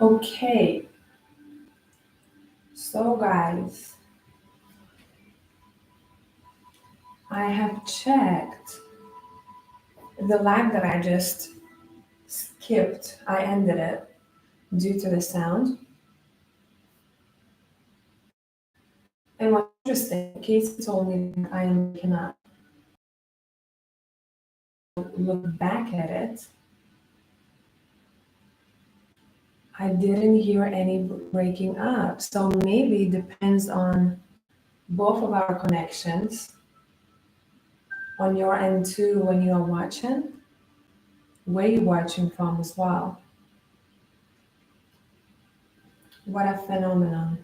Okay, so guys, I have checked the live that I just skipped. I ended it due to the sound. And what's interesting, Casey told me that I am waking up. Look back at it. I didn't hear any breaking up. So maybe it depends on both of our connections, on your end too when you are watching, where you're watching from as well. What a phenomenon.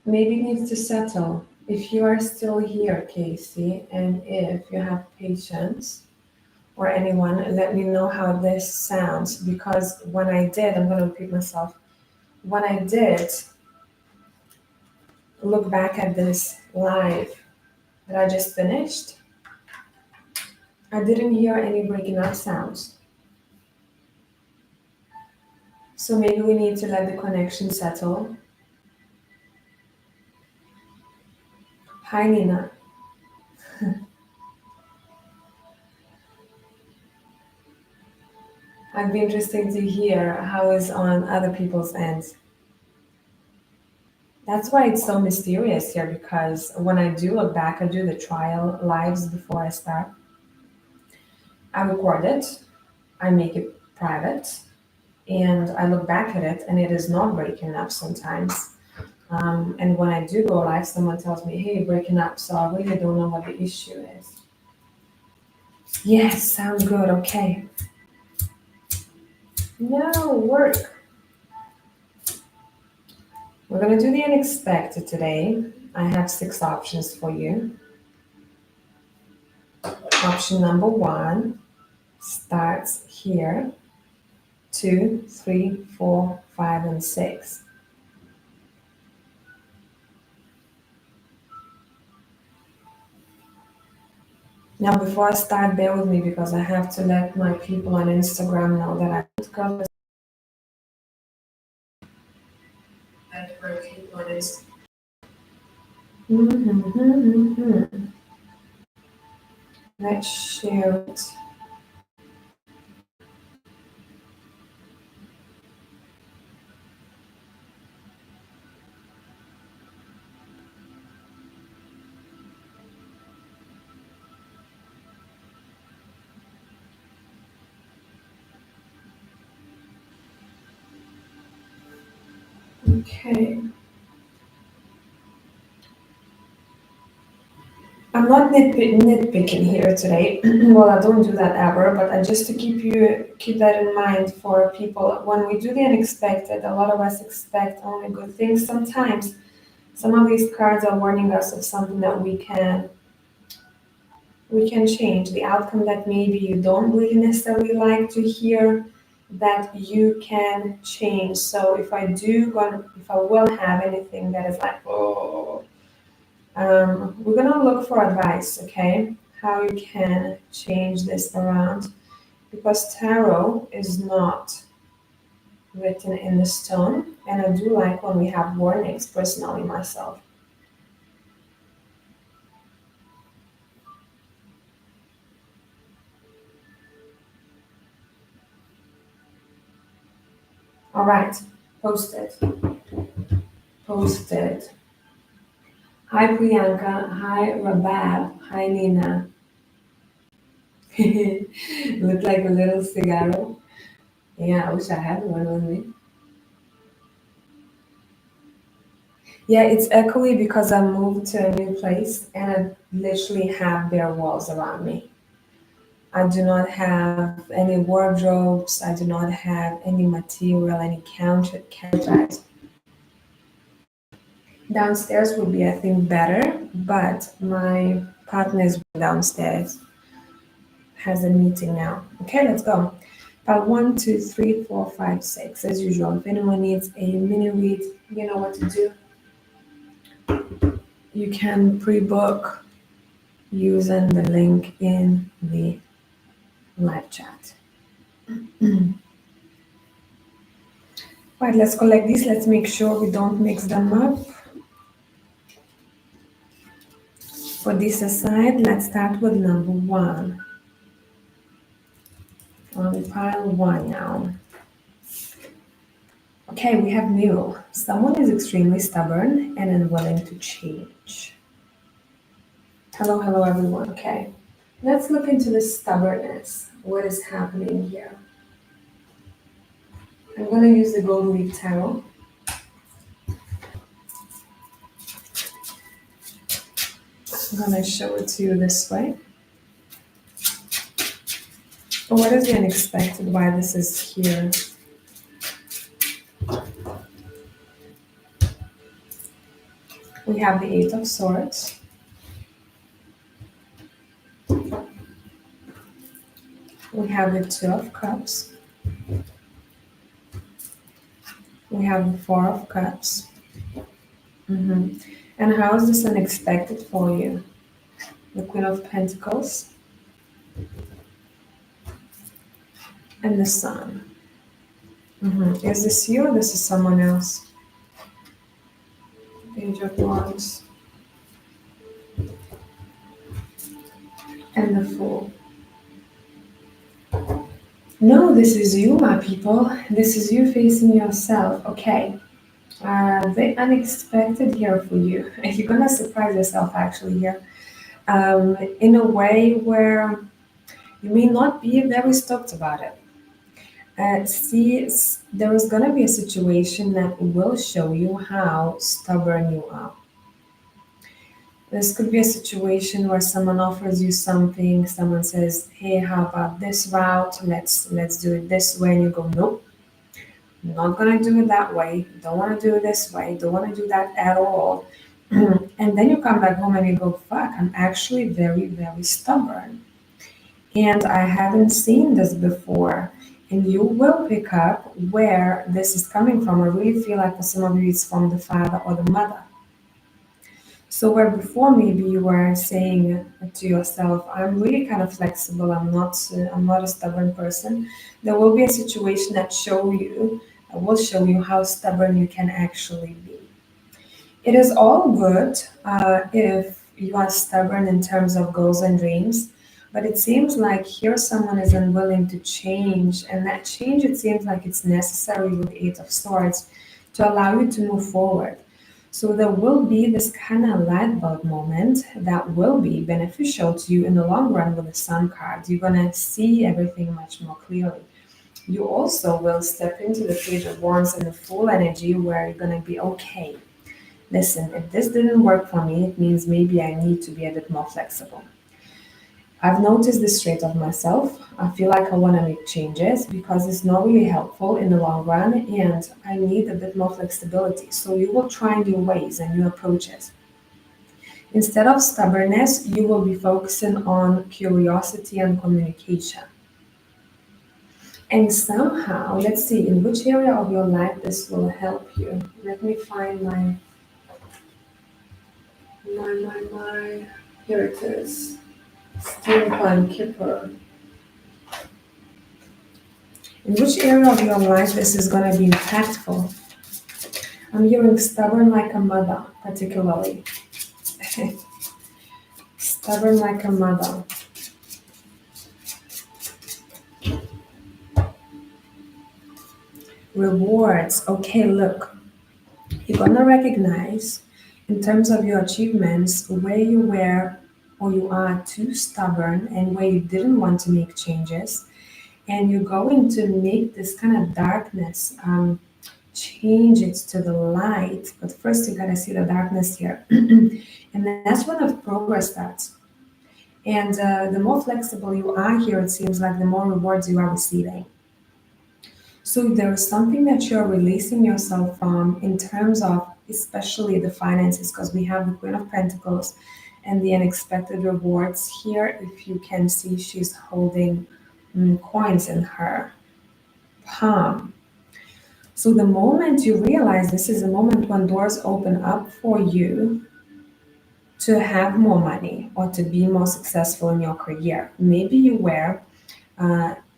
Maybe it needs to settle. If you are still here, Casey, and if you have patience or anyone, let me know how this sounds because when I did, I'm going to repeat myself. When I did look back at this live that I just finished, I didn't hear any breaking up sounds. So maybe we need to let the connection settle. Hi, Nina. It'd be interesting to hear how is on other people's ends. That's why it's so mysterious here because when I do look back, I do the trial lives before I start. I record it, I make it private, and I look back at it, and it is not breaking up sometimes. And when I do go live, someone tells me, hey, breaking up, so I really don't know what the issue is. Yes, sounds good, okay. No, work. We're gonna do the unexpected today. I have six options for you. Option number one starts here. Two, three, four, five, and six. Now, before I start, bear with me because I have to let my people on Instagram know that I got that my people on Instagram. Let's share it. Okay. I'm not nitpicking here today. Well, I don't do that ever, but just to keep that in mind for people. When we do the unexpected, a lot of us expect only good things. Sometimes some of these cards are warning us of something that we can change the outcome that maybe you don't really necessarily like to hear that you can change. So if I will have anything that is like, oh, we're gonna look for advice, okay? How you can change this around because tarot is not written in the stone, and I do like when we have warnings personally myself. All right, posted, posted. Hi Priyanka, hi Rabab, hi Nina. Look like a little cigarro. Yeah, I wish I had one with me. Yeah, it's echoey because I moved to a new place and I literally have bare walls around me. I do not have any wardrobes. I do not have any material, any counters. Downstairs would be, I think, better, but my partner is downstairs, has a meeting now. Okay, let's go. About one, two, three, four, five, six, as usual. If anyone needs a mini read, you know what to do. you can pre-book using the link in the live chat. Right, let's collect these. Let's make sure we don't mix them up. Put this aside. Let's start with number 1. On pile 1 now. Okay, we have mule. Someone is extremely stubborn and unwilling to change. Hello, hello everyone. Okay, let's look into the stubbornness. What is happening here? I'm going to use the Gold Leaf Tarot. I'm going to show it to you this way. What is the unexpected? Why this is here? We have the Eight of Swords. We have the Two of Cups. We have the Four of Cups. And how is this unexpected for you? The Queen of Pentacles and the Sun. Is this you or this is someone else? Page of Wands and the Fool. No, this is you, my people. This is you facing yourself. Okay. The unexpected here for you. You're gonna surprise yourself actually here. In a way where you may not be very stoked about it. There is gonna be a situation that will show you how stubborn you are. This could be a situation where someone offers you something, someone says, hey, how about this route? Let's do it this way. And you go, nope, I'm not gonna do it that way. Don't wanna do it this way. Don't wanna do that at all. And then you come back home and you go, fuck, I'm actually very, very stubborn. And I haven't seen this before. And you will pick up where this is coming from. I really feel like for some of you, it's from the father or the mother. So where before maybe you were saying to yourself, I'm really kind of flexible. I'm not a stubborn person. There will be a situation that will show you how stubborn you can actually be. It is all good if you are stubborn in terms of goals and dreams, but it seems like here someone is unwilling to change, and that change, it seems like it's necessary with the Eight of Swords to allow you to move forward. So there will be this kind of light bulb moment that will be beneficial to you in the long run with the Sun card. You're going to see everything much more clearly. You also will step into the Page of Wands and the Fool energy where you're going to be okay. Listen, if this didn't work for me, it means maybe I need to be a bit more flexible. I've noticed this trait of myself. I feel like I want to make changes because it's not really helpful in the long run, and I need a bit more flexibility. So you will try new ways and new approaches. Instead of stubbornness, you will be focusing on curiosity and communication. And somehow, let's see, in which area of your life this will help you. Let me find my, here it is. Steampunk Kipper. In which area of your life this is going to be impactful? I'm hearing stubborn like a mother, particularly. Stubborn like a mother. Rewards. Okay, look. You're going to recognize, in terms of your achievements, where you were or you are too stubborn and where you didn't want to make changes. And you're going to make this kind of darkness change it to the light. But first, you got to see the darkness here. And that's when the progress starts. And the more flexible you are here, it seems like the more rewards you are receiving. So there is something that you're releasing yourself from in terms of especially the finances, because we have the Queen of Pentacles and the unexpected rewards here. If you can see, she's holding coins in her palm. So the moment you realize this is a moment when doors open up for you, to have more money or to be more successful in your career. Maybe you were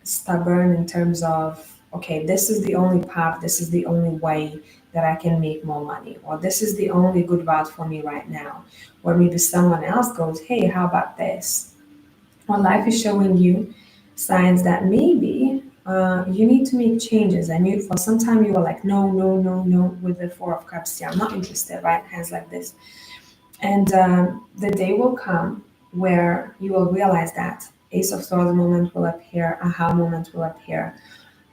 stubborn in terms of, okay, this is the only path, this is the only way that I can make more money, or this is the only good route for me right now. Or maybe someone else goes, hey, how about this? Or life is showing you signs that maybe you need to make changes. And you, for some time, you were like, no, no, no, no, with the Four of Cups here. I'm not interested, right? Hands like this. And the day will come where you will realize that Ace of Swords moment will appear, aha moment will appear,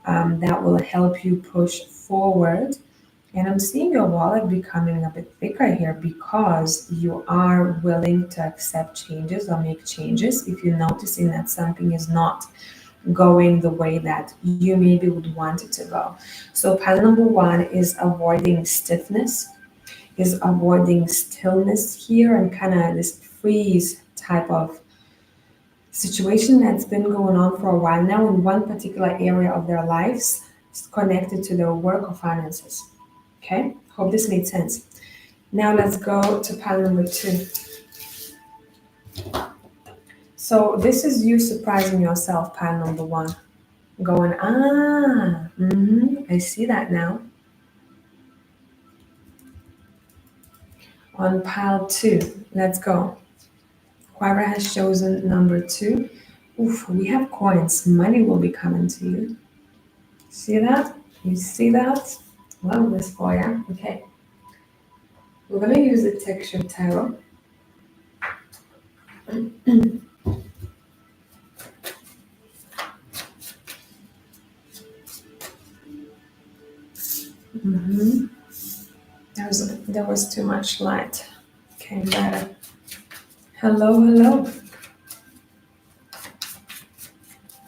that will help you push forward. And I'm seeing your wallet becoming a bit thicker here because you are willing to accept changes or make changes if you're noticing that something is not going the way that you maybe would want it to go. So, pile number one is avoiding stiffness, is avoiding stillness here and kind of this freeze type of situation that's been going on for a while now in one particular area of their lives. It's connected to their work or finances. Okay, hope this made sense. Now let's go to pile number two. So this is you surprising yourself, pile number one. Going, I see that now. On pile two, let's go. Whoever has chosen number two, oof, we have coins. Money will be coming to you. See that? You see that? Love this for you. Okay. We're going to use the texture tarot. Mm-hmm. There was too much light. Okay, better. Hello, hello.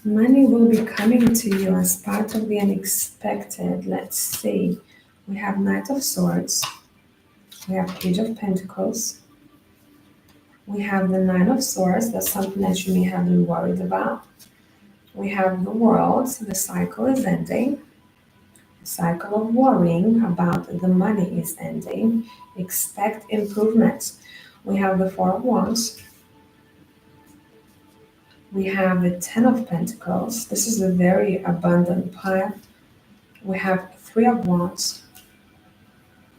Money will be coming to you as part of the unexpected. Let's see. We have Knight of Swords. We have Page of Pentacles. We have the Nine of Swords. That's something that you may have been worried about. We have the World. The cycle is ending. The cycle of worrying about the money is ending. Expect improvements. We have the Four of Wands. We have the Ten of Pentacles. This is a very abundant pile. We have Three of Wands.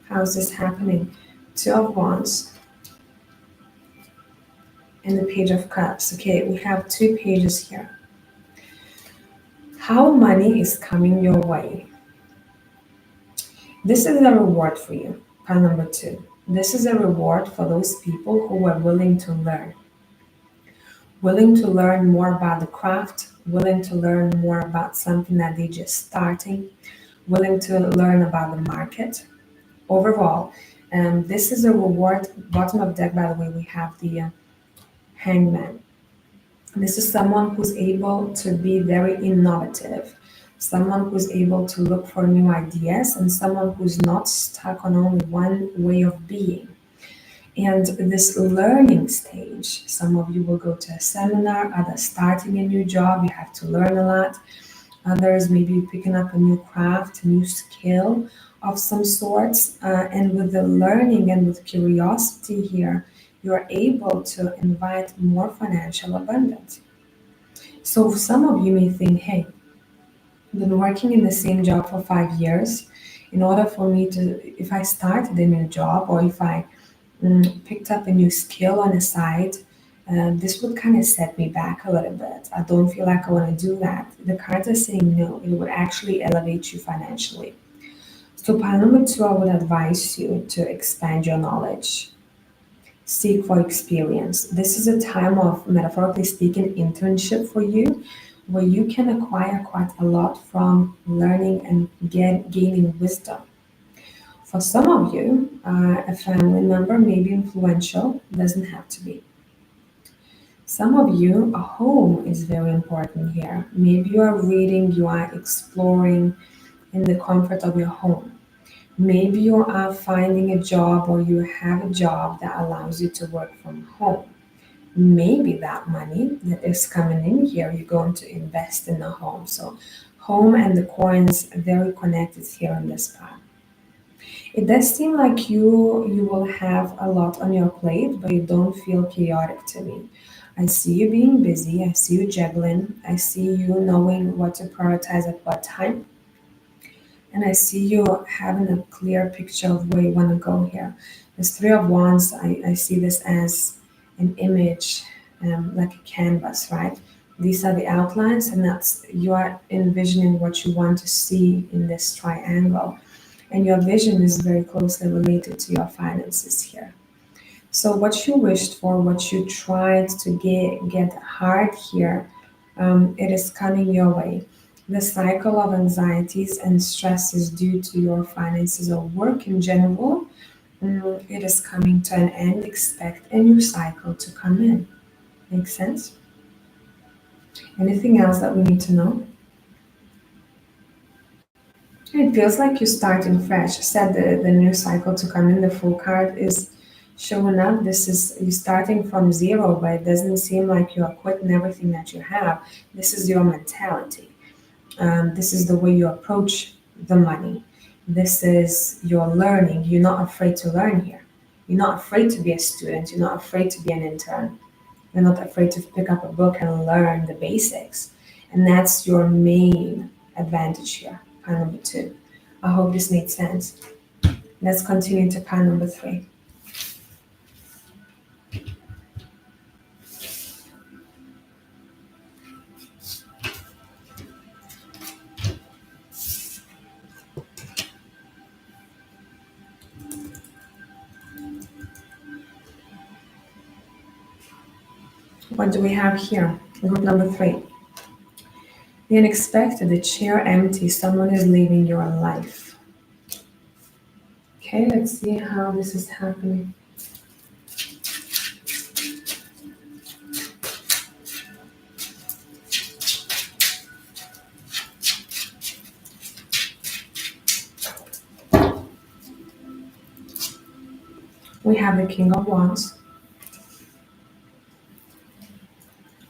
How is this happening? Two of Wands. And the Page of Cups. Okay, we have two pages here. How money is coming your way. This is a reward for you. Pile number two. This is a reward for those people who are willing to learn. Willing to learn more about the craft, willing to learn more about something that they're just starting, willing to learn about the market. Overall, this is a reward. Bottom of deck, by the way, we have the Hangman. This is someone who's able to be very innovative, someone who's able to look for new ideas, and someone who's not stuck on only one way of being. And this learning stage, some of you will go to a seminar, others starting a new job, you have to learn a lot. Others maybe picking up a new craft, a new skill of some sorts. And with the learning and with curiosity here, you're able to invite more financial abundance. So some of you may think, hey, I've been working in the same job for 5 years. In order for me to, if I started a new job or if I picked up a new skill on the side, this would kind of set me back a little bit. I don't feel like I want to do that. The cards are saying no, it would actually elevate you financially. So, pile number two, I would advise you to expand your knowledge. Seek for experience. This is a time of, metaphorically speaking, internship for you, where you can acquire quite a lot from learning and gaining wisdom. For some of you, a family member may be influential, doesn't have to be. Some of you, a home is very important here. Maybe you are reading, you are exploring in the comfort of your home. Maybe you are finding a job or you have a job that allows you to work from home. Maybe that money that is coming in here, you're going to invest in a home. So home and the coins are very connected here on this part. It does seem like you will have a lot on your plate, but you don't feel chaotic to me. I see you being busy, I see you juggling, I see you knowing what to prioritize at what time, and I see you having a clear picture of where you want to go here. This Three of Wands, I see this as an image, like a canvas, right? These are the outlines, and that's you are envisioning what you want to see in this triangle. And your vision is very closely related to your finances here. So what you wished for, what you tried to get hard here, it is coming your way. The cycle of anxieties and stresses due to your finances or work in general, it is coming to an end. Expect a new cycle to come in. Makes sense? Anything else that we need to know? It feels like you're starting fresh. Said the new cycle to come in. The full card is showing up. This is you starting from zero, but it doesn't seem like you are quitting everything that you have. This is your mentality. This is the way you approach the money. This is your learning. You're not afraid to learn here. You're not afraid to be a student. You're not afraid to be an intern. You're not afraid to pick up a book and learn the basics. And that's your main advantage here, pile number two. I hope this made sense. Let's continue to pile number three. What do we have here? Group number three. The unexpected, the chair empty, someone is leaving your life. Okay, let's see how this is happening. We have the King of Wands.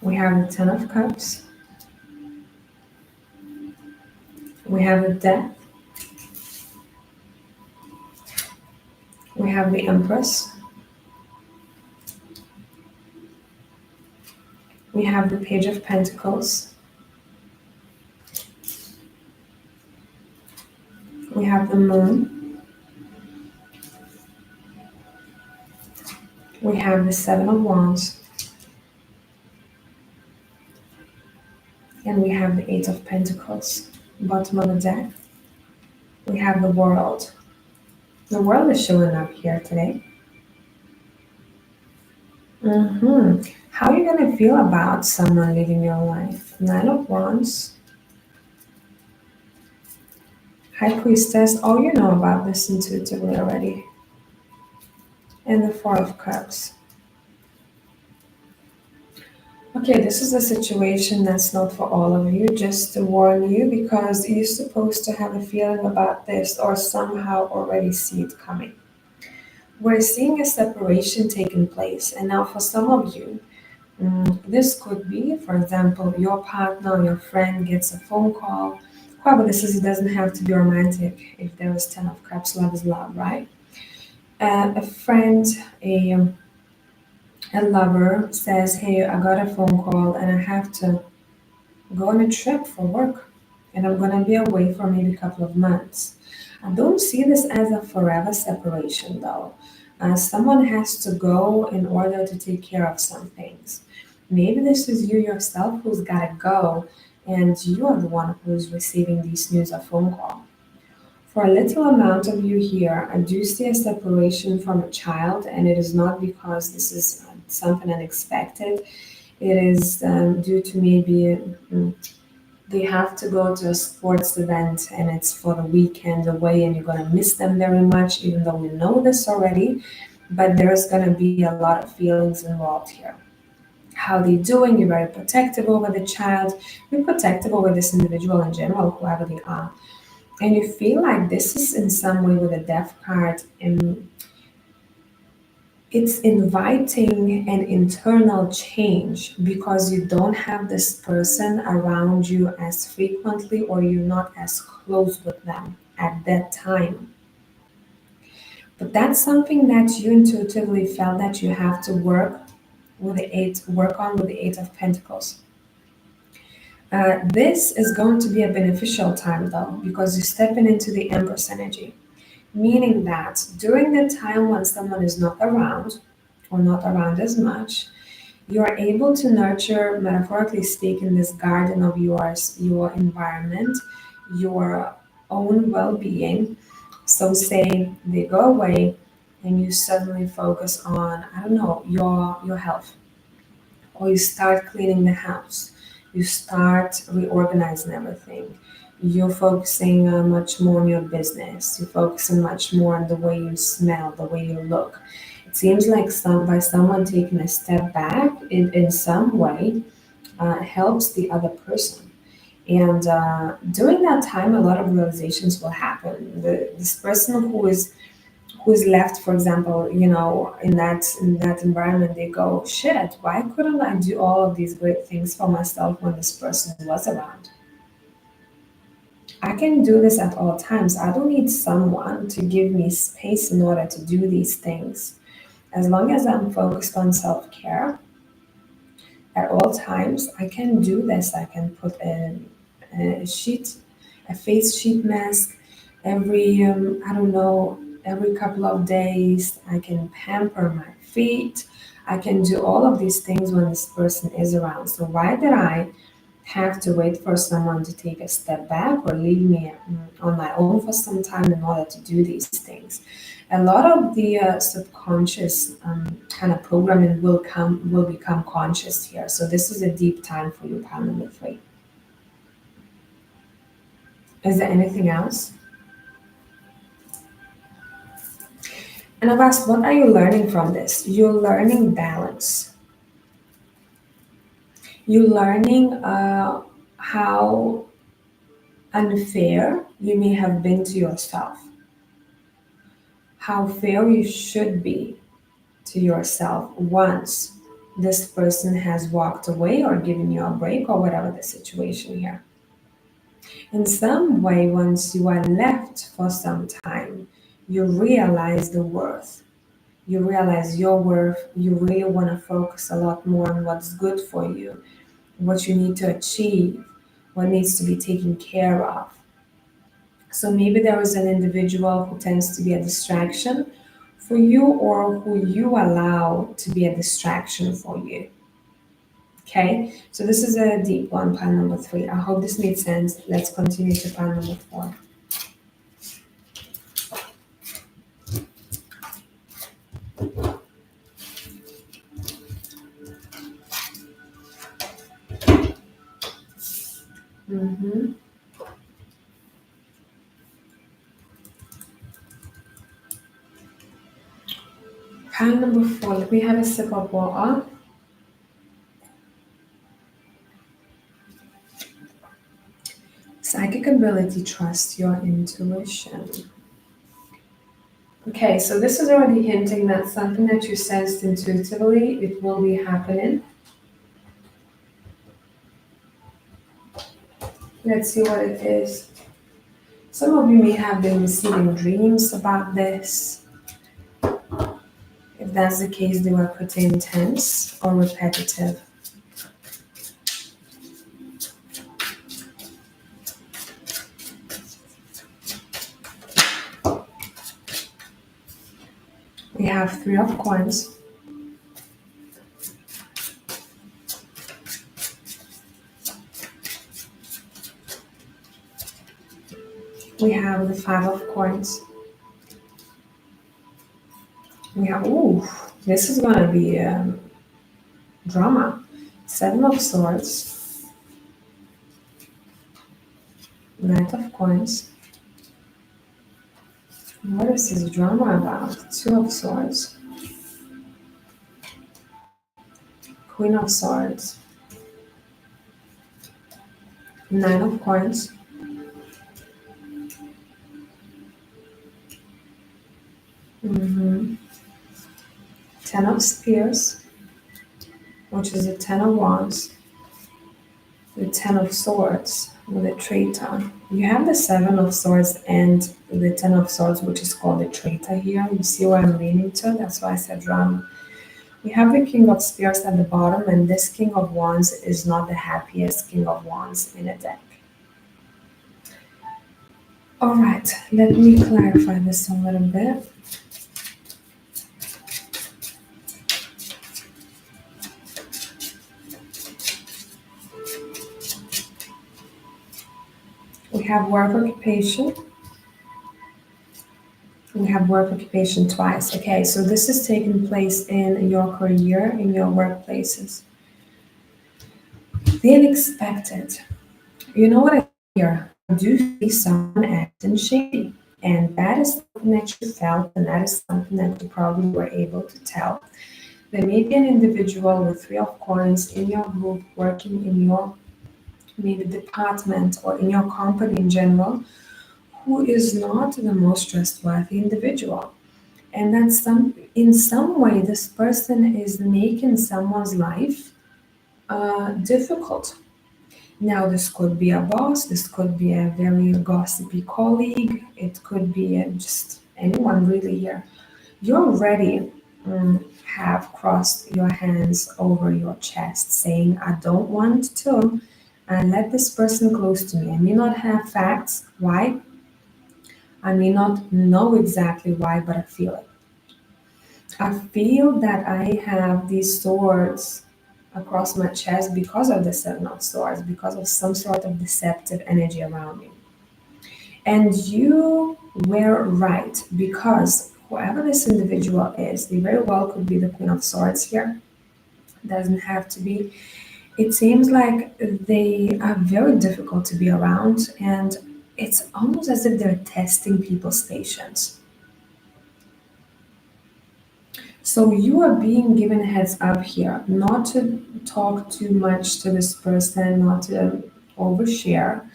We have the Ten of Cups. We have the Death. We have the Empress. We have the Page of Pentacles. We have the Moon. We have the Seven of Wands. And we have the Eight of Pentacles. Bottom of the deck, we have the World. The World is showing up here today. How are you going to feel about someone leaving your life? Nine of Wands. High Priestess. Oh, you know about this intuitively already. And the Four of Cups. Okay, this is a situation that's not for all of you, just to warn you, because you're supposed to have a feeling about this or somehow already see it coming. We're seeing a separation taking place, and now for some of you, this could be, for example, your partner or your friend gets a phone call. Whoever this is, it doesn't have to be romantic. If there is Ten of Cups, love is love, right? A friend, a lover says, hey, I got a phone call and I have to go on a trip for work. And I'm going to be away for maybe a couple of months. I don't see this as a forever separation though. Someone has to go in order to take care of some things. Maybe this is you yourself who's got to go, and you are the one who's receiving this news or phone call. For a little amount of you here, I do see a separation from a child, and it is not because this is something unexpected. It is due to maybe they have to go to a sports event and it's for the weekend away, and you're going to miss them very much, even though we know this already. But there's going to be a lot of feelings involved here. How they doing? You're very protective over the child. You're protective over this individual in general, whoever they are. And you feel like this is in some way with a death card, and it's inviting an internal change because you don't have this person around you as frequently, or you're not as close with them at that time. But that's something that you intuitively felt that you have to work on with the Eight of Pentacles. This is going to be a beneficial time though, because you're stepping into the Empress energy, meaning that during the time when someone is not around or not around as much, you are able to nurture, metaphorically speaking, this garden of yours, your environment, your own well being. So, say they go away and you suddenly focus on, I don't know, your health, or you start cleaning the house, you start reorganizing everything. You're focusing much more on your business. You're focusing much more on the way you smell, the way you look. It seems like by someone taking a step back in some way helps the other person. And during that time, a lot of realizations will happen. This person who's left, for example, in that environment, they go, shit, why couldn't I do all of these great things for myself when this person was around? I can do this at all times. I don't need someone to give me space in order to do these things. As long as I'm focused on self-care at all times, I can do this. I can put a sheet, a face sheet mask every, I don't know, every couple of days. I can pamper my feet. I can do all of these things when this person is around. So why did I have to wait for someone to take a step back or leave me on my own for some time in order to do these things? A lot of the subconscious kind of programming will become conscious here. So this is a deep time for you, pile number three. Is there anything else? And I've asked, what are you learning from this? You're learning balance. You're learning how unfair you may have been to yourself, how fair you should be to yourself once this person has walked away or given you a break or whatever the situation here. In some way, once you are left for some time, you realize the worth. You realize your worth. You really want to focus a lot more on what's good for you, what you need to achieve, what needs to be taken care of. So maybe there is an individual who tends to be a distraction for you or who you allow to be a distraction for you. Okay, so this is a deep one, pile number three. I hope this made sense. Let's continue to pile number four. Mm-hmm. Pile number four, let me have a sip of water. Psychic ability, trust your intuition. Okay, so this is already hinting that something that you sensed intuitively, it will be happening. Let's see what it is. Some of you may have been receiving dreams about this. If that's the case, they were pretty intense or repetitive. We have Three of Coins. We have the Five of Coins. We have, ooh, this is going to be drama. Seven of Swords. Knight of Coins. What is this drama about? Two of Swords. Queen of Swords. Nine of Coins. Mm-hmm. Ten of Spears, which is the Ten of Wands. The Ten of Swords with the traitor. You have the Seven of Swords and the Ten of Swords, which is called the traitor here. You see where I'm leaning to? That's why I said drama. We have the King of Spears at the bottom, and this King of Wands is not the happiest King of Wands in a deck. All right, let me clarify this a little bit. We have work occupation. We have work occupation twice. Okay, so this is taking place in your career, in your workplaces. The unexpected. You know what I hear? I do see someone acting shady. And that is something that you felt, and that is something that you probably were able to tell. There may be an individual with Three of Coins in your group, working in your maybe department or in your company in general, who is not the most trustworthy individual. And that's in some way, this person is making someone's life difficult. Now, this could be a boss, this could be a very gossipy colleague, it could be just anyone really here. You already have crossed your hands over your chest, saying, I don't want to let this person close to me. I may not have facts. Why? I may not know exactly why, but I feel it. I feel that I have these swords across my chest because of the Seven of Swords, because of some sort of deceptive energy around me. And you were right, because whoever this individual is, they very well could be the Queen of Swords here. Doesn't have to be. It seems like they are very difficult to be around, and it's almost as if they're testing people's patience. So you are being given a heads up here, not to talk too much to this person, not to overshare,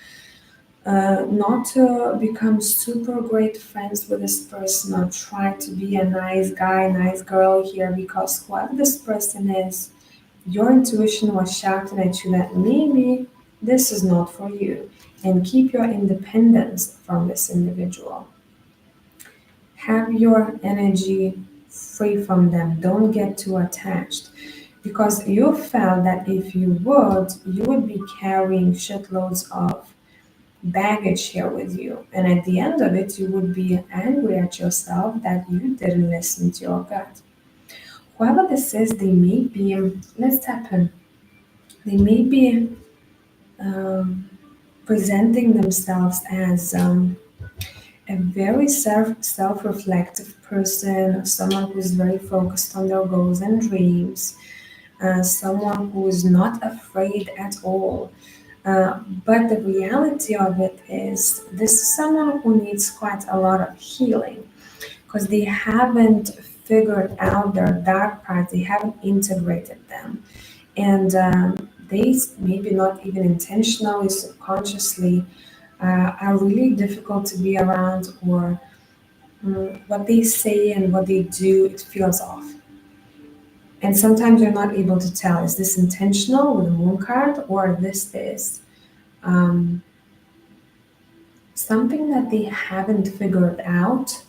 not to become super great friends with this person or try to be a nice guy, nice girl here, because whoever this person is, your intuition was shouting at you that maybe this is not for you, and keep your independence from this individual. Have your energy free from them. Don't get too attached. Because you felt that if you would be carrying shitloads of baggage here with you. And at the end of it, you would be angry at yourself that you didn't listen to your gut. Whoever this is, they may be, let's tap in, they may be um, presenting themselves as a very self-reflective person, someone who is very focused on their goals and dreams, someone who is not afraid at all. But the reality of it is, this is someone who needs quite a lot of healing because they haven't figured out their dark parts, they haven't integrated them. And they, maybe not even intentionally, subconsciously, are really difficult to be around, or what they say and what they do, it feels off. And sometimes you're not able to tell, is this intentional with the moon card, or this is um, something that they haven't figured out,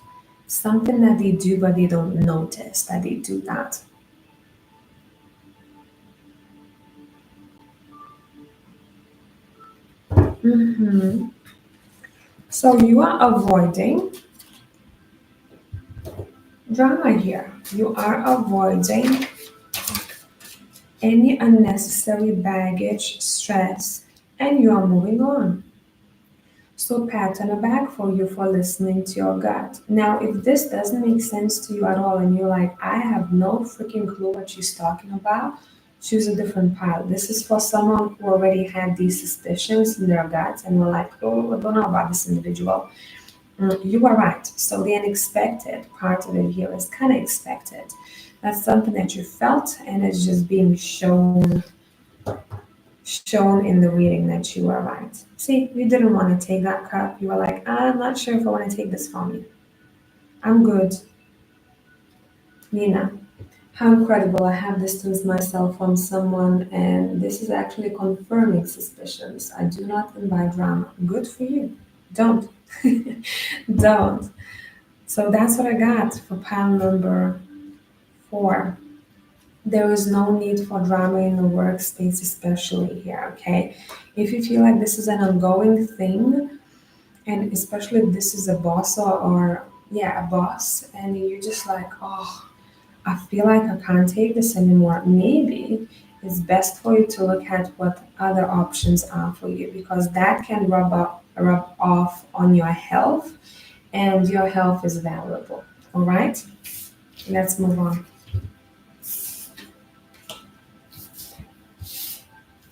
something that they do but they don't notice that they do that. Mhm. So you are avoiding drama here. You are avoiding any unnecessary baggage, stress, and you are moving on. So pat on the back for you for listening to your gut. Now, if this doesn't make sense to you at all and you're like, I have no freaking clue what she's talking about, choose a different pile. This is for someone who already had these suspicions in their guts and were like, oh, I don't know about this individual. You are right. So the unexpected part of it here is kind of expected. That's something that you felt and it's just being shown in the reading that you were right. See, you didn't want to take that cup. You were like, I'm not sure if I want to take this from you. I'm good, Nina. How incredible. I have distanced myself from someone, and this is actually confirming suspicions. I do not invite drama. Good for you. Don't. Don't. So that's what I got for pile number 4. There is no need for drama in the workspace, especially here, okay? If you feel like this is an ongoing thing, and especially if this is a boss or yeah, a boss, and you're just like, oh, I feel like I can't take this anymore. Maybe it's best for you to look at what other options are for you because that can rub off on your health, and your health is valuable. All right, let's move on.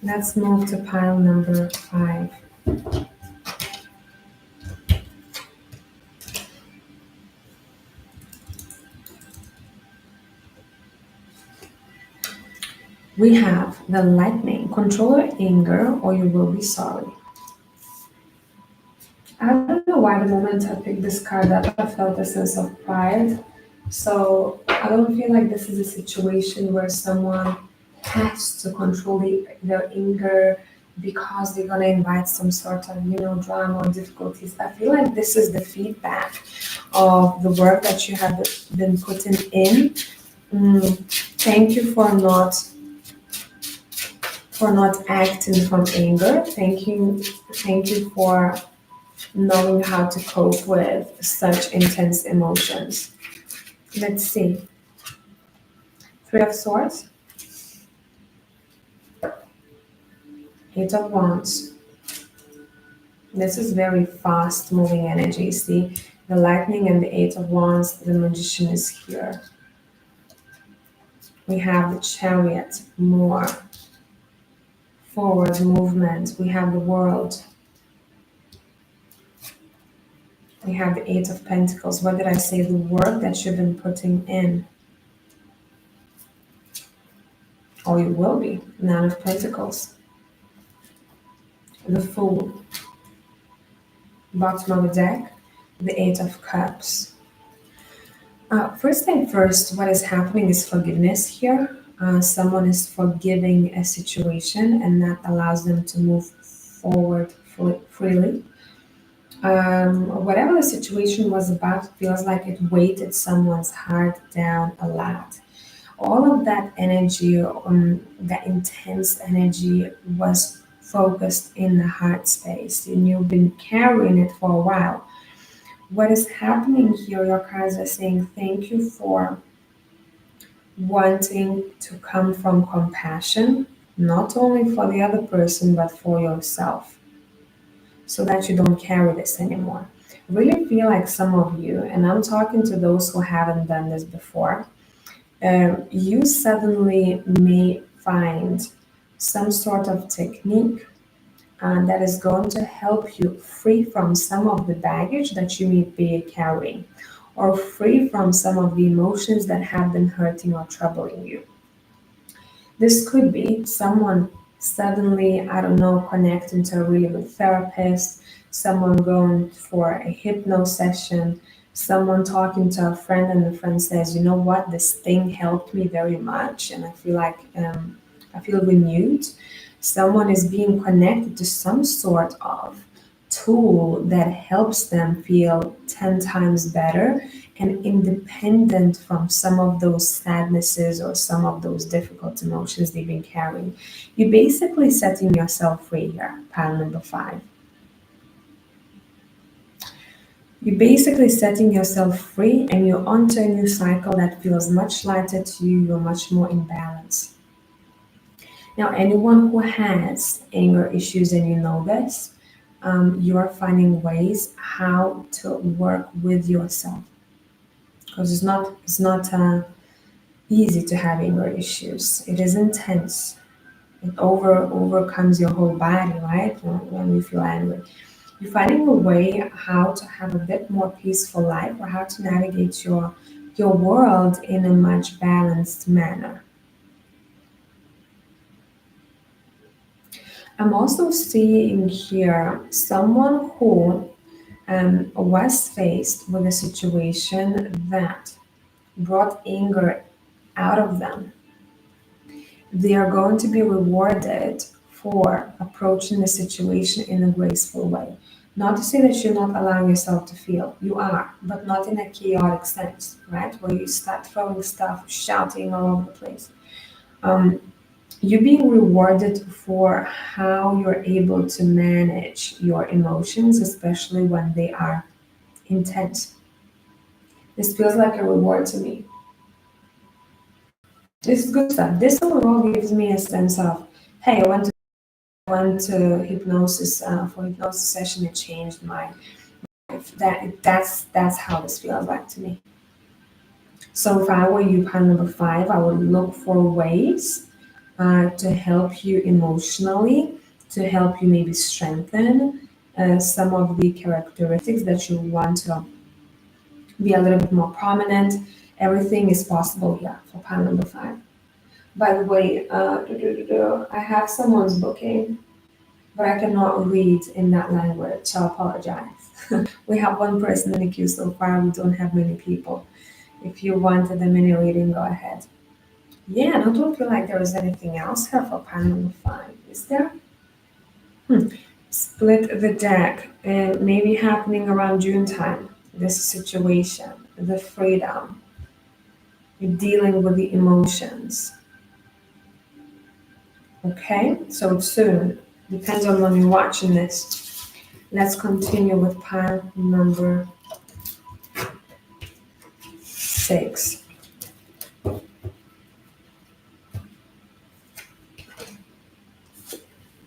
Let's move to pile number 5. We have the lightning. Control your anger or you will be sorry. I don't know why the moment I picked this card up, I felt a sense of pride. So I don't feel like this is a situation where someone has to control their anger because they're gonna invite some sort of, drama or difficulties. I feel like this is the feedback of the work that you have been putting in. Thank you for not acting from anger. Thank you for knowing how to cope with such intense emotions. Let's see. 3 of Swords, 8 of Wands. This is very fast moving energy. See, the lightning and the 8 of Wands, the magician is here. We have the Chariot, more forward movement. We have the World. We have the 8 of Pentacles. What did I say? The work that you've been putting in. Or you will be. 9 of Pentacles. The Fool. Bottom of the deck. The 8 of Cups. First thing first, what is happening is forgiveness here. Someone is forgiving a situation and that allows them to move forward freely. Whatever the situation was about feels like it weighted someone's heart down a lot. All of that energy, that intense energy was focused in the heart space and you've been carrying it for a while. What is happening here, your cards are saying thank you for wanting to come from compassion, not only for the other person, but for yourself, so that you don't carry this anymore. Really feel like some of you, and I'm talking to those who haven't done this before, you suddenly may find some sort of technique that is going to help you free from some of the baggage that you may be carrying, or free from some of the emotions that have been hurting or troubling you. This could be someone suddenly, I don't know, connecting to a really good therapist, someone going for a hypno session, someone talking to a friend, and the friend says, you know what, this thing helped me very much, and I feel like I feel renewed. Someone is being connected to some sort of tool that helps them feel 10 times better and independent from some of those sadnesses or some of those difficult emotions they've been carrying. You're basically setting yourself free here, pile number 5. You're basically setting yourself free and you're onto a new cycle that feels much lighter to you. You're much more in balance. Now, anyone who has anger issues and you know this, you are finding ways how to work with yourself because it's not easy to have anger issues. It is intense. It overcomes your whole body, right? When you feel angry, you're finding a way how to have a bit more peaceful life or how to navigate your world in a much balanced manner. I'm also seeing here someone who was faced with a situation that brought anger out of them. They are going to be rewarded for approaching the situation in a graceful way. Not to say that you're not allowing yourself to feel, you are, but not in a chaotic sense, right? Where you start throwing stuff, shouting all over the place. Um, you're being rewarded for how you're able to manage your emotions, especially when they are intense. This feels like a reward to me. This is good stuff. This overall gives me a sense of, hey, I went to hypnosis for hypnosis session. It changed my life. That's how this feels like to me. So if I were you, part number five, I would look for ways to help you emotionally, to help you maybe strengthen some of the characteristics that you want to be a little bit more prominent. Everything is possible here for part number five. By the way, I have someone's booking, but I cannot read in that language, so I apologize. We have one person in the queue so far. We don't have many people. If you wanted a mini reading, go ahead. Yeah, I don't feel like there is anything else here for panel number five. Is there? Split the deck, and maybe happening around June time. This situation, the freedom, you're dealing with the emotions. Okay, so soon. Depends on when you're watching this. Let's continue with pile number six.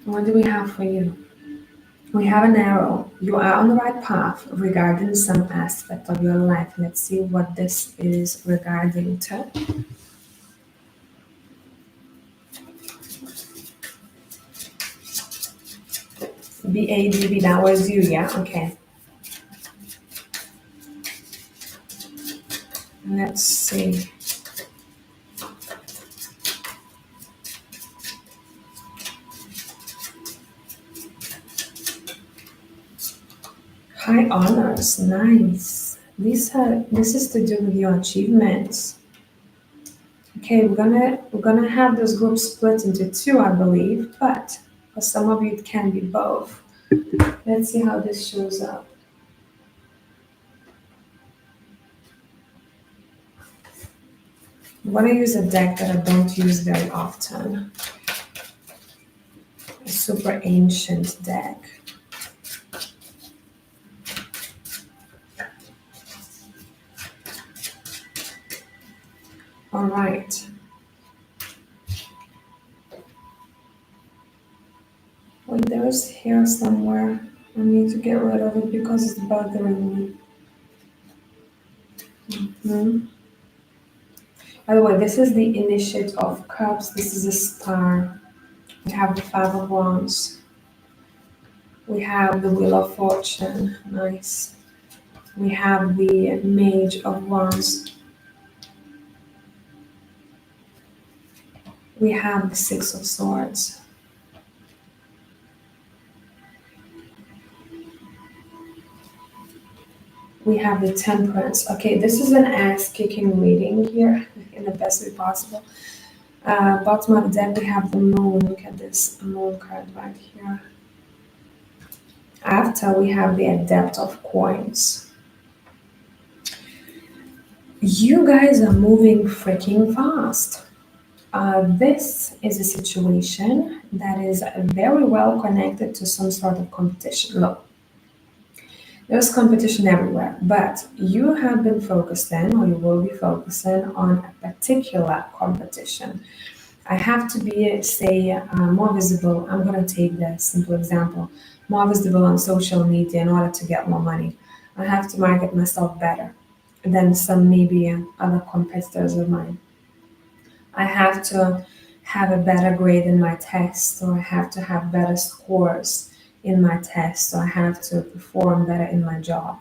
What do we have for you? We have an arrow. You are on the right path regarding some aspect of your life. Let's see what this is regarding to. BADB, that was you, yeah? Okay. Let's see. High honors, nice. This is to do with your achievements. Okay, we're gonna have this group split into two, I believe, but for some of you it can be both. Let's see how this shows up. I'm gonna use a deck that I don't use very often. A super ancient deck. All right. Wait, there's hair somewhere. I need to get rid of it because it's bothering me. Mhm. By the way, this is the Initiate of Cups. This is a star. We have the Five of Wands. We have the Wheel of Fortune. Nice. We have the Mage of Wands. We have the Six of Swords. We have the Temperance. Okay, this is an ass-kicking reading here in the best way possible. Bottom of the deck, we have the Moon. Look at this Moon card right here. After, we have the Adept of Coins. You guys are moving freaking fast. This is a situation that is very well connected to some sort of competition. Look, there's competition everywhere, but you have been focusing, or you will be focusing on a particular competition. I have to be, say, more visible. I'm going to take the simple example, more visible on social media in order to get more money. I have to market myself better than some maybe other competitors of mine. I have to have a better grade in my test, or I have to have better scores in my test, or I have to perform better in my job.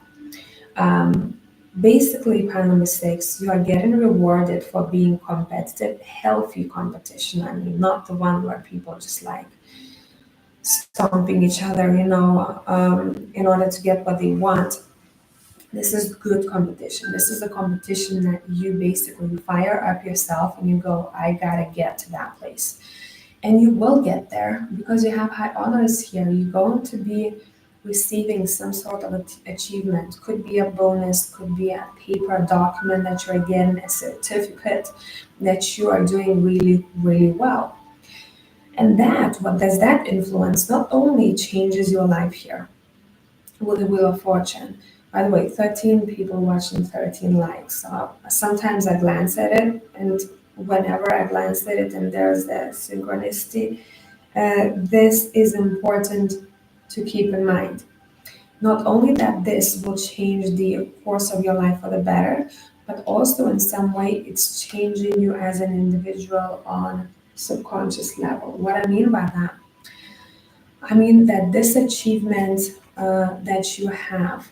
Basically, panel mistakes, you are getting rewarded for being competitive, healthy competition. I mean, not the one where people just like stomping each other, in order to get what they want. This is good competition. This is a competition that you basically fire up yourself and you go, I gotta get to that place. And you will get there because you have high honors here. You're going to be receiving some sort of achievement. Could be a bonus, could be a paper document that you're getting, a certificate that you are doing really, really well. And that, what does that influence? Not only changes your life here with the Wheel of Fortune. By the way, 13 people watching, 13 likes. So sometimes I glance at it, and whenever I glance at it and there's the synchronicity, this is important to keep in mind. Not only that this will change the course of your life for the better, but also in some way it's changing you as an individual on subconscious level. What I mean by that, I mean that this achievement that you have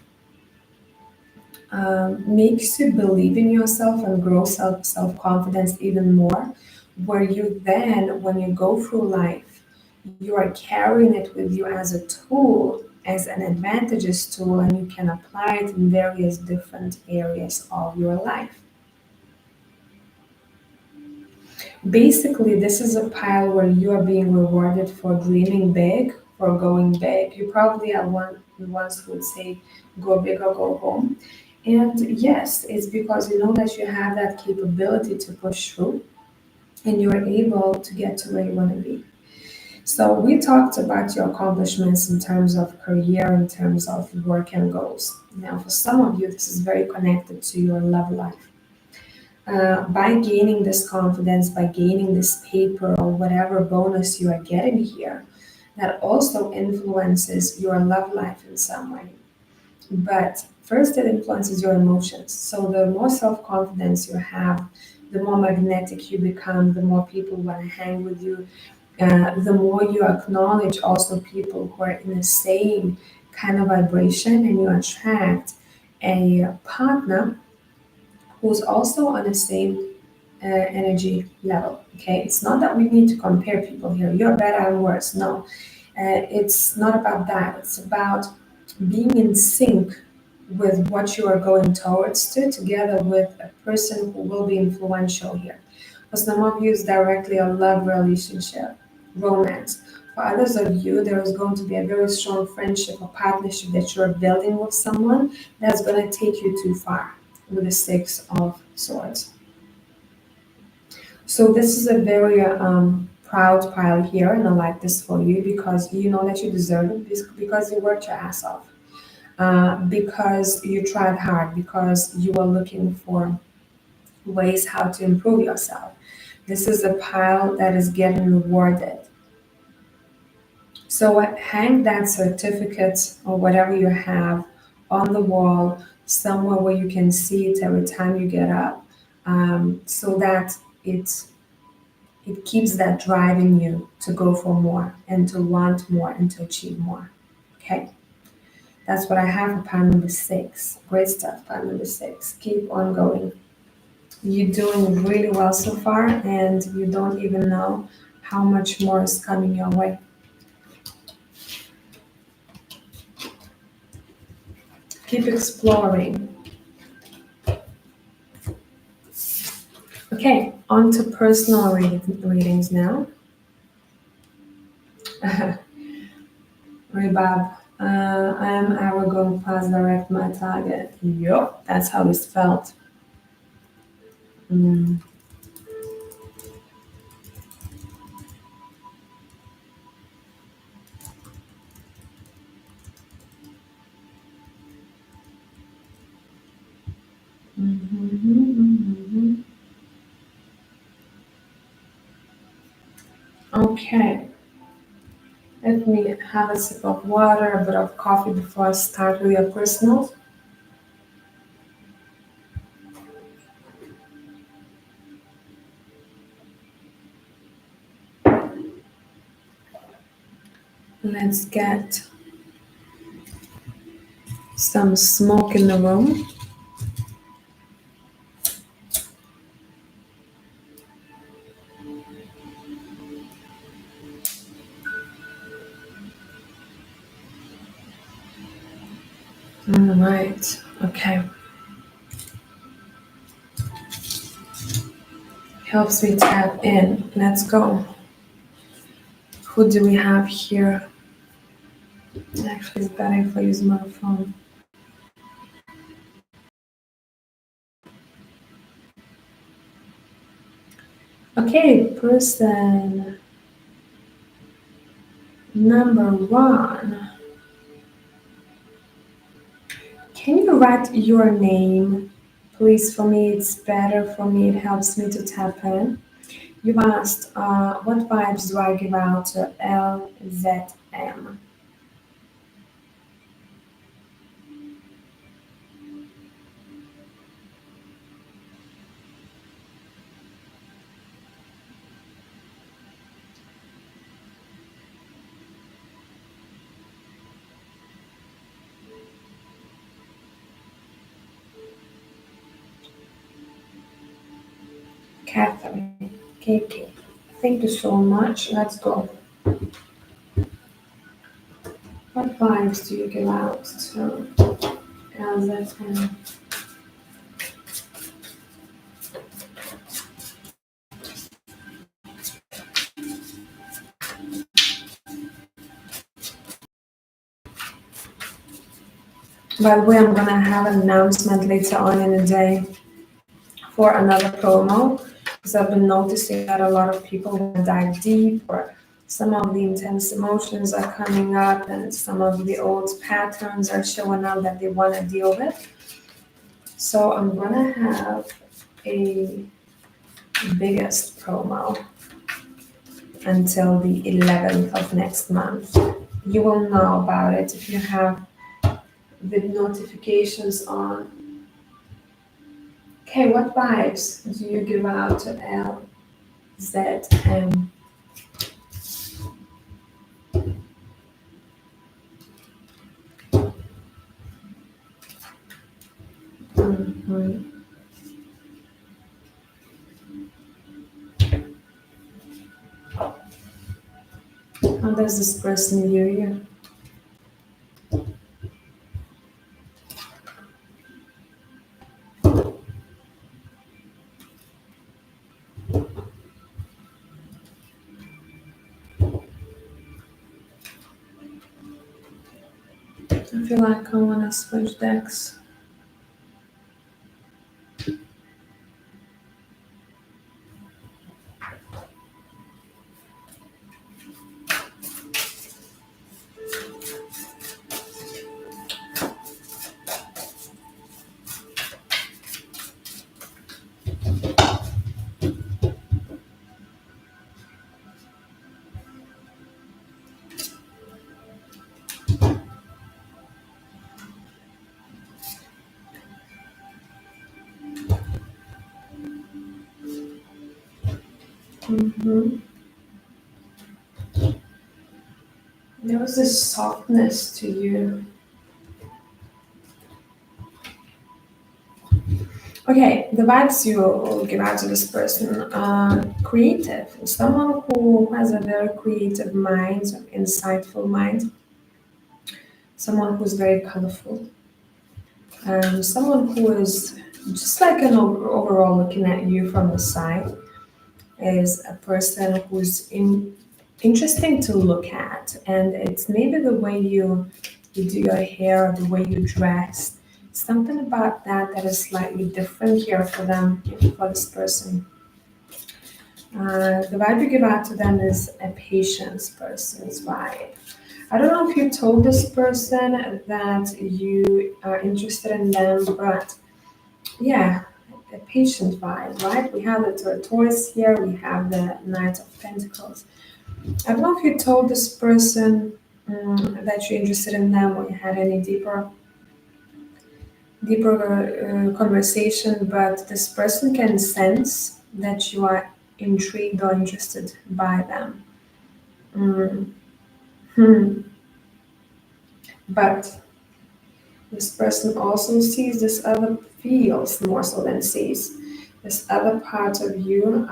makes you believe in yourself and grow self confidence even more. Where you then, when you go through life, you are carrying it with you as a tool, as an advantageous tool, and you can apply it in various different areas of your life. Basically, this is a pile where you are being rewarded for dreaming big, for going big. You probably are one the ones who would say, go big or go home. And yes, it's because you know that you have that capability to push through and you're able to get to where you want to be. So we talked about your accomplishments in terms of career, in terms of work and goals. Now, for some of you, this is very connected to your love life. By gaining this confidence, by gaining this paper or whatever bonus you are getting here, that also influences your love life in some way. But first, it influences your emotions. So the more self confidence you have, the more magnetic you become, the more people want to hang with you, the more you acknowledge also people who are in the same kind of vibration, and you attract a partner who's also on the same energy level. Okay, it's not that we need to compare people here. You're better and worse. No, it's not about that. It's about being in sync with what you are going towards together with a person who will be influential here. For some of you, it's directly a love relationship, romance. For others of you, there is going to be a very strong friendship or partnership that you're building with someone that's going to take you too far with the Six of Swords. So this is a very proud pile here, and I like this for you because you know that you deserve it because you worked your ass off, because you tried hard, because you were looking for ways how to improve yourself. This is a pile that is getting rewarded. So hang that certificate or whatever you have on the wall somewhere where you can see it every time you get up, so that it keeps that drive in you to go for more and to want more and to achieve more. Okay, that's what I have for pile number 6. Great stuff, pile number 6. Keep on going. You're doing really well so far, and you don't even know how much more is coming your way. Keep exploring. Okay, on to personal readings now. Rebab, I am ever going past direct my target. Yup, that's how this felt. Mm. Mhm. Okay, let me have a sip of water, a bit of coffee before I start with your personals. Let's get some smoke in the room. All right. Okay. Helps me tap in. Let's go. Who do we have here? Actually, it's better if I use my phone. Okay, person number one. Can you write your name, please? For me, it's better. For me, it helps me to tap in. You've asked, what vibes do I give out to LZM? Catherine, KK. Thank you so much. Let's go. What vibes do you give out to LZM? By the way, I'm gonna have an announcement later on in the day for another promo because I've been noticing that a lot of people want to dive deep or some of the intense emotions are coming up and some of the old patterns are showing up that they want to deal with. So I'm gonna have a biggest promo until the 11th of next month. You will know about it if you have the notifications on. Okay, what vibes do you give out to LZM? Mhm. How does this person view you? I feel like I want to switch decks. Hmm. There was this softness to you. Okay, the vibes you give out to this person are creative. Someone who has a very creative mind, insightful mind. Someone who's very colorful. Someone who is just like an overall looking at you from the side is a person who's interesting to look at, and it's maybe the way you do your hair, the way you dress. Something about that that is slightly different here for them, for this person. The vibe you give out to them is a patience person's vibe. I don't know if you told this person that you are interested in them, but yeah, a patient vibe, right? We have the tortoise here, we have the Knight of Pentacles. I don't know if you told this person that you're interested in them or you had any deeper conversation, but this person can sense that you are intrigued or interested by them. Mm. Hmm. But this person also sees this other, feels more so than sees this other part of you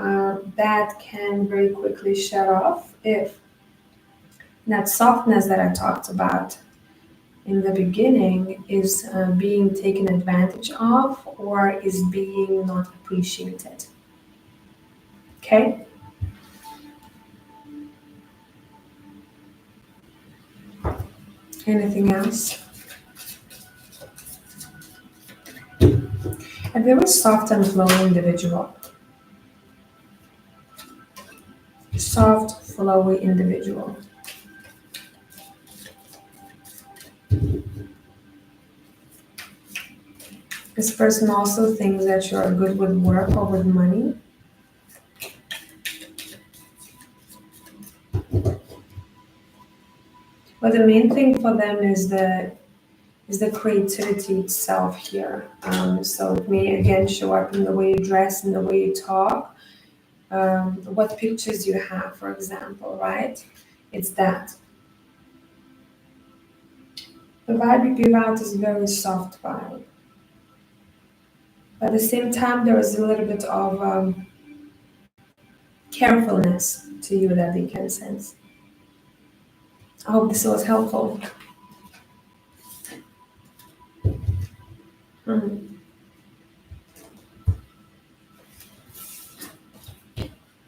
that can very quickly shut off if that softness that I talked about in the beginning is being taken advantage of or is being not appreciated. Okay? Anything else? A very soft and flowy individual. Soft, flowy individual. This person also thinks that you're good with work or with money. But the main thing for them is the creativity itself here. So it may again show up in the way you dress, in the way you talk, what pictures you have, for example, right? It's that. The vibe you give out is a very soft vibe. But at the same time, there is a little bit of carefulness to you that they can sense. I hope this was helpful. Mhm.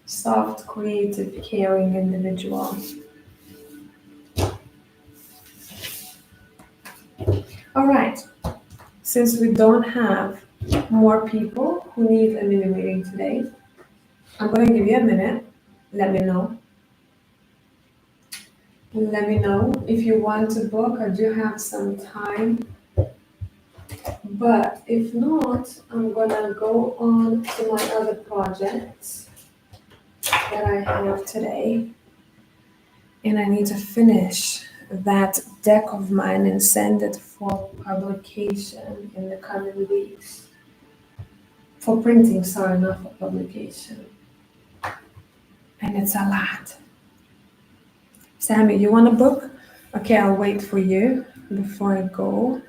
Soft, creative, caring individual. All right. Since we don't have more people who need a mini reading today, I'm going to give you a minute. Let me know. Let me know if you want to book. I do have some time. But if not, I'm going to go on to my other projects that I have today. And I need to finish that deck of mine and send it for publication in the coming weeks. For printing, sorry, not for publication. And it's a lot. Sammy, you want a book? Okay, I'll wait for you before I go.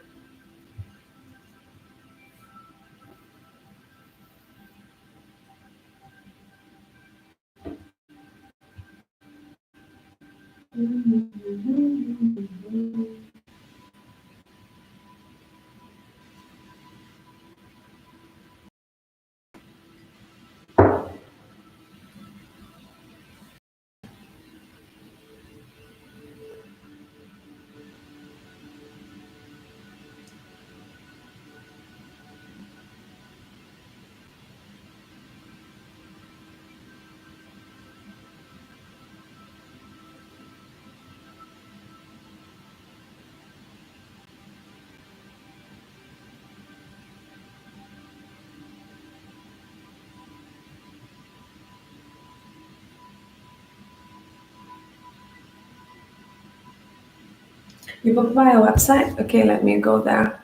You booked via website? Okay, let me go there.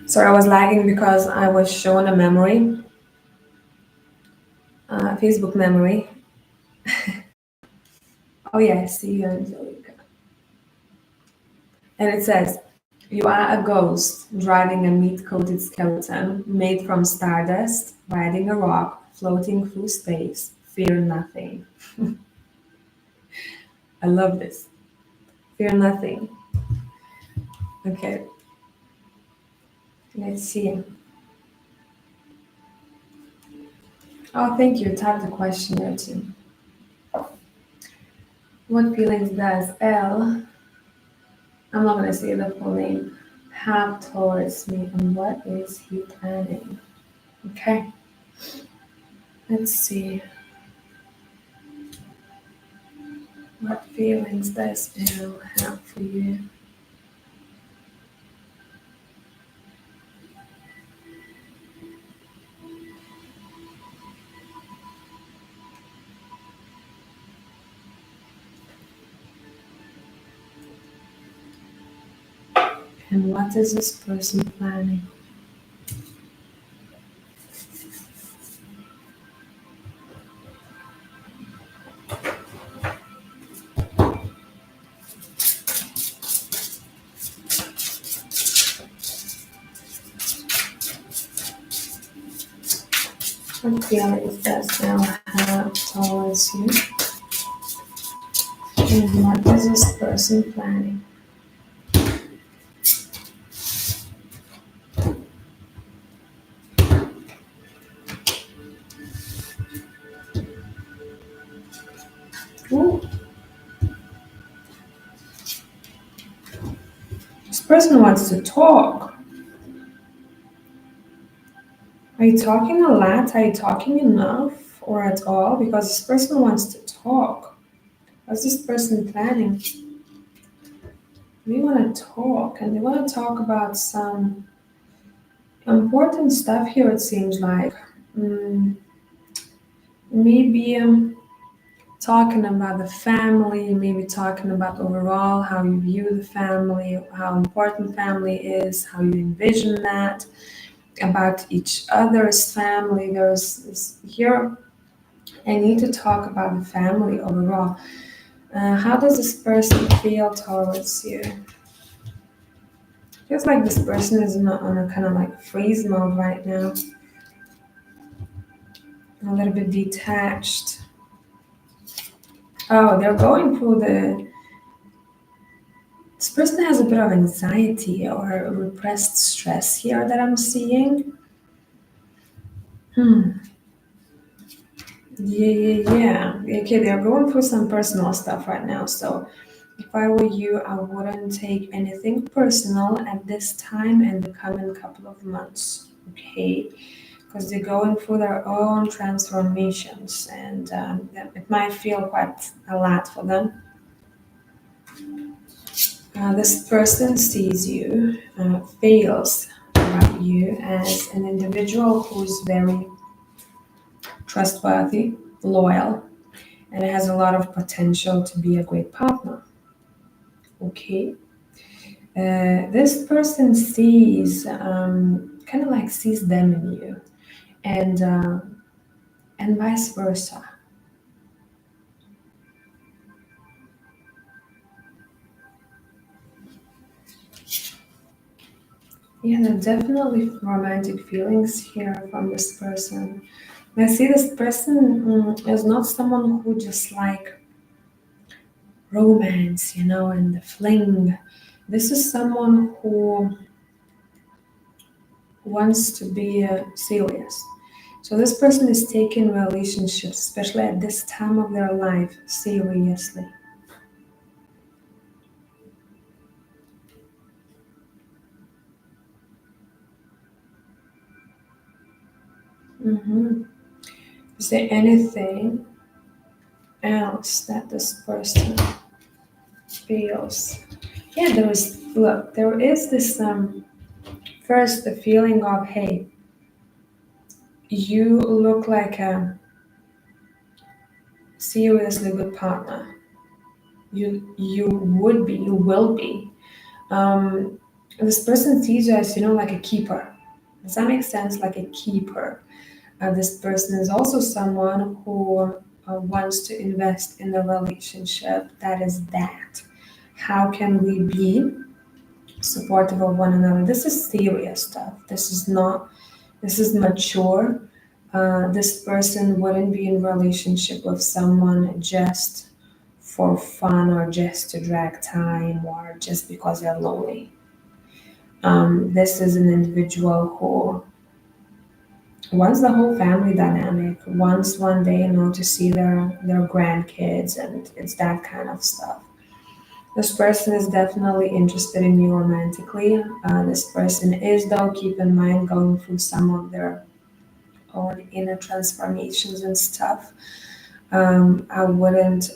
Sorry, I was lagging because I was shown a memory, Facebook memory. Oh yeah, I see you, Angelica. And it says, you are a ghost driving a meat-coated skeleton made from stardust, riding a rock, floating through space. Fear nothing. I love this. Fear nothing. Okay, let's see. Oh, thank you. Type the question there too. What feelings does L, I'm not going to say the full name, have towards me, and what is he planning? Okay, let's see. What feelings does L have for you? And what is this person planning? What feelings does L have towards you? What is this person planning? Ooh. This person wants to talk. Are you talking a lot? Are you talking enough or at all? Because this person wants to talk. What's this person planning? They want to talk and they want to talk about some important stuff here, it seems like. Mm, maybe talking about the family, maybe talking about overall how you view the family, how important family is, how you envision that, about each other's family. Here, I need to talk about the family overall. How does this person feel towards you? Feels like this person is not on a kind of like freeze mode right now, a little bit detached. Oh, they're going through this person has a bit of anxiety or repressed stress here that I'm seeing. Hmm. Yeah. Okay, they're going through some personal stuff right now. So if I were you, I wouldn't take anything personal at this time and the coming couple of months. Okay, because they're going through their own transformations and it might feel quite a lot for them. This person sees you, feels about you as an individual who's very trustworthy, loyal, and has a lot of potential to be a great partner. Okay. This person sees, kind of like sees them in you, and vice versa. Yeah, there are definitely romantic feelings here from this person. I see this person is not someone who just like romance, and the fling. This is someone who wants to be serious. So this person is taking relationships, especially at this time of their life, seriously. hmm Is there anything else that this person feels? Yeah, there is this first the feeling of, hey, you look like a seriously good partner. You will be. This person sees you as, like a keeper. Does that make sense? Like a keeper. This person is also someone who wants to invest in the relationship. That is that. How can we be supportive of one another? This is serious stuff. This is not, this is mature. This person wouldn't be in relationship with someone just for fun or just to drag time or just because they're lonely. This is an individual who wants the whole family dynamic, wants one day, to see their grandkids, and it's that kind of stuff. This person is definitely interested in you romantically. This person is, though, keep in mind, going through some of their own inner transformations and stuff. I wouldn't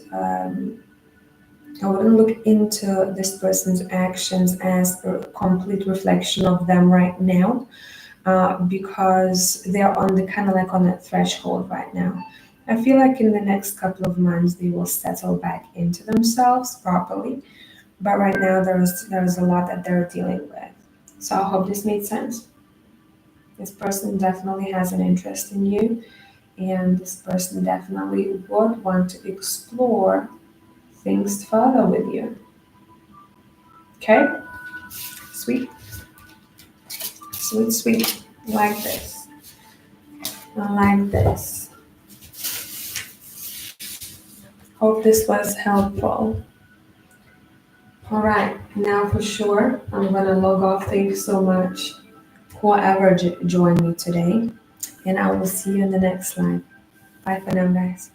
look into this person's actions as a complete reflection of them right now, because they're on the kind of like on that threshold right now. I feel like in the next couple of months they will settle back into themselves properly, but right now there's a lot that they're dealing with. So I hope this made sense. This person definitely has an interest in you, and this person definitely would want to explore things further with you. Okay? Sweet, sweet, sweet. Like this. I like this. Hope this was helpful. All right, now for sure, I'm gonna log off. Thank you so much, whoever joined me today, and I will see you in the next slide. Bye for now, guys.